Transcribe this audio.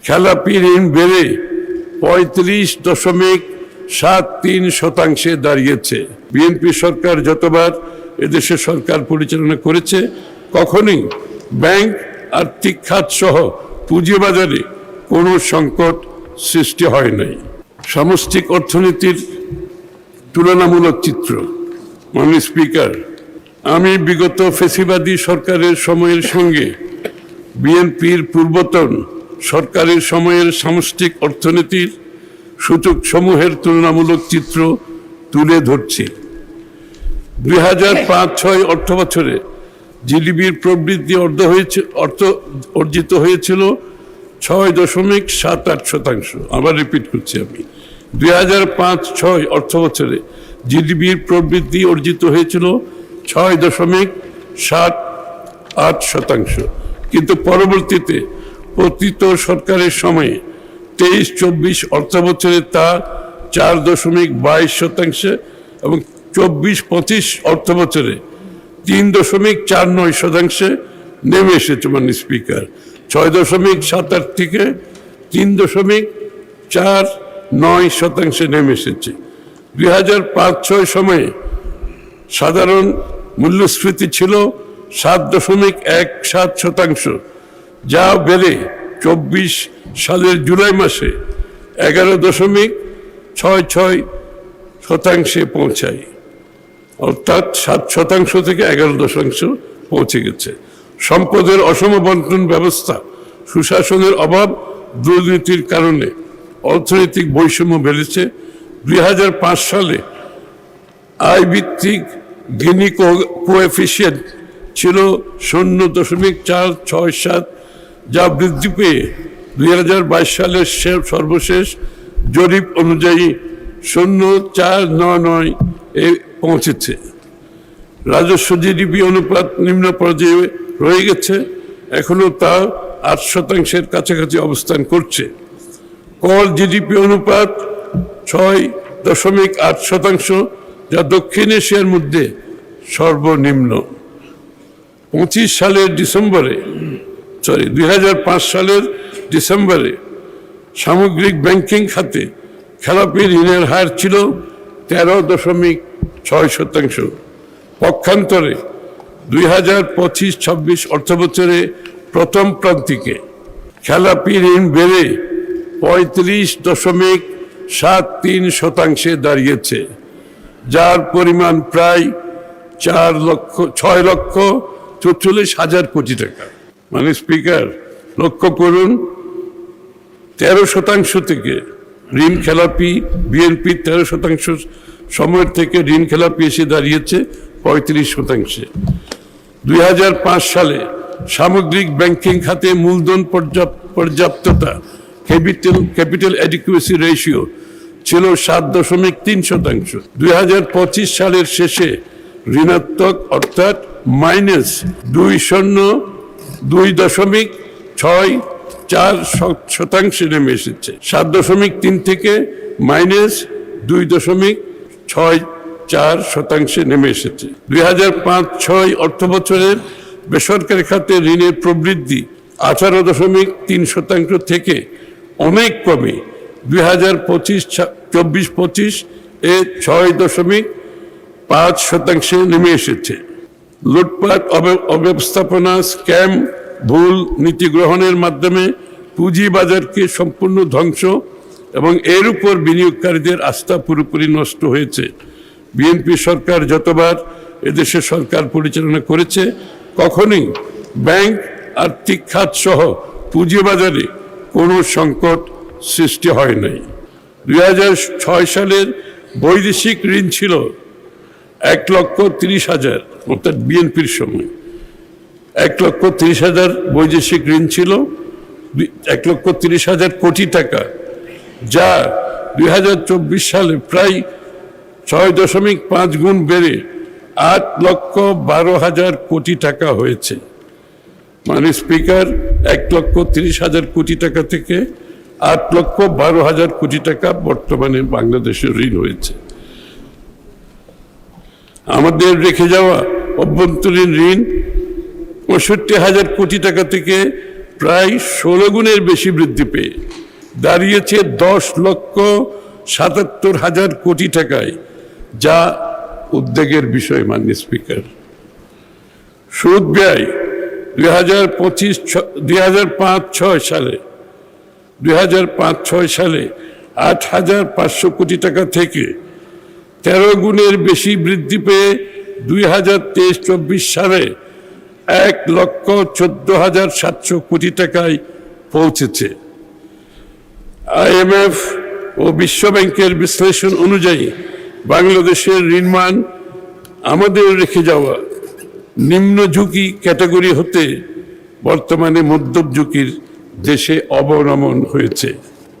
খেলাপি ঋণ বেড়ে 35.73% দাঁড়িয়েছে। বিএনপি সরকার যতবার এদেশে সরকার পরিচালনা করেছে কখনোই ব্যাংক, আর্থিক খাত সহ পুঁজিবাজারে কোনো সংকট সৃষ্টি হয় নাই। সামষ্টিক অর্থনীতির তুলনামূলক চিত্র। মাননীয় স্পিকার, আমি বিগত ফ্যাসিবাদী সরকারের সময়ের সঙ্গে বিএনপির পূর্বতন সরকারের সময়ের সামষ্টিক অর্থনীতির সূচক সমূহের তুলনামূলক চিত্র তুলে ধরছি। 2005-06 অর্থবছরে জিডিপির প্রবৃদ্ধি অর্জিত হয়েছিল 6.78%। আবার রিপিট করছি আমি, 2005-06 অর্থবছরে জিডিপির প্রবৃদ্ধি অর্জিত হয়েছিল 6.78%, কিন্তু পরবর্তীতে পতিত সরকারের সময়ে 23-24 অর্থবছরে তা 4.22% এবং 24-25 অর্থবছরে 3.49% নেমে এসেছে। মাননীয় স্পিকার, 6.78 থেকে 3.49% নেমে এসেছে। 2005-06 সময়ে সাধারণ মূল্যস্ফীতি ছিল 7.17%, যা বেড়ে 24 সালের জুলাই মাসে 11.66% পৌঁছায়, অর্থাৎ 7% থেকে 11% পৌঁছে গেছে। সম্পদের অসম বন্টন ব্যবস্থা, সুশাসনের অভাব, দুর্নীতির কারণে অর্থনৈতিক বৈষম্য বেড়েছে। 2005 সালে আয়ভিত্তিক গিনি কোএফিসিয়েন্ট ছিল 0.467, যা বৃদ্ধি পেয়ে 2022 সালের সর্বশেষ জরিপ অনুযায়ী 0.499 এ পৌঁছেছে। রাজস্ব জিডিপি অনুপাত নিম্ন পর্যায়ে রয়ে গেছে, এখনো তা 8% কাছাকাছি অবস্থান করছে। কর জিডিপি অনুপাত 6.8%, যা দক্ষিণ এশিয়ার মধ্যে সর্বনিম্ন। 2005 সালের ডিসেম্বরে সামগ্রিক ব্যাংকিং খাতে খেলাপি ঋণের হার ছিল 13.6%। পক্ষান্তরে 2025-26 অর্থবছরে প্রথম প্রান্তিকে খেলাপি ঋণ বেড়ে 35.73% দাঁড়িয়েছে, যার পরিমাণ প্রায় 6,44,000 কোটি টাকা। মানে স্পিকার, লক্ষ্য করুন, 13% থেকে ঋণ খেলাপি, বিএনপি 13% সময়ের থেকে ঋণ খেলাপি এসে দাঁড়িয়েছে 35%। 2005 সালে সামগ্রিক ব্যাংকিং খাতে মূলধন পর্যাপ্ততা, ক্যাপিটাল অ্যাডিকুয়েসি রেশিও ছিল 7.3%। 2025 সালের শেষে ঋণাত্মক, অর্থাৎ -2.64% নেমে এসেছে। 7.3 থেকে -2.64% নেমে এসেছে। 2005-06 অর্থবছরের বেসরকারি খাতে ঋণের প্রবৃদ্ধি 18.3% থেকে অনেক কমে 2024-25 এ 6.5% নেমে এসেছে। লুটপাট, অব্যবস্থাপনা, স্ক্যাম, ভুল নীতি গ্রহণের মাধ্যমে পুঁজিবাজারকে সম্পূর্ণ ধ্বংস এবং এর উপর বিনিয়োগকারীদের আস্থা পুরোপুরি নষ্ট হয়েছে। বিএনপি সরকার যতবার এদেশে সরকার পরিচালনা করেছে কখনোই ব্যাংক, আর্থিক খাত সহ পুঁজিবাজারে কোনো সংকট সৃষ্টি হয় নাই। 2006 সালের বৈদেশিক ঋণ ছিল 1,30,000, অর্থাৎ বিএনপির সময় 1,30,000 বৈদেশিক ঋণ ছিল, 1,30,000 কোটি টাকা, যা 2024 সালে প্রায় 6.5 গুণ বেড়ে 8,12,000 কোটি টাকা হয়েছে। মানে স্পিকার, 1,30,000 কোটি টাকা থেকে 8,12,000 কোটি টাকা বর্তমানে বাংলাদেশের ঋণ হয়েছে। আমাদের রেখে যাওয়া অভ্যন্তরীণ ঋণ 65,000 কোটি টাকা থেকে প্রায় 16 গুণের বেশি বৃদ্ধি পেয়ে দাঁড়িয়েছে 10,77,000 কোটি টাকায়, যা উদ্বেগের বিষয় মাননীয় স্পিকার। সুদ ব্যয় 2005-06 সালে 8,500 কোটি টাকা থেকে 13 গুণের বেশি বৃদ্ধি পেয়ে 2023-24 সালে 1,14,700 কোটি টাকায় পৌঁছেছে। IMF ও বিশ্ব ব্যাংকের বিশ্লেষণ অনুযায়ী বাংলাদেশের ঋণমান আমাদের রেখে যাওয়া নিম্ন ঝুঁকি ক্যাটাগরি হতে বর্তমানে মধ্যম ঝুঁকির দেশে অবনমন হয়েছে।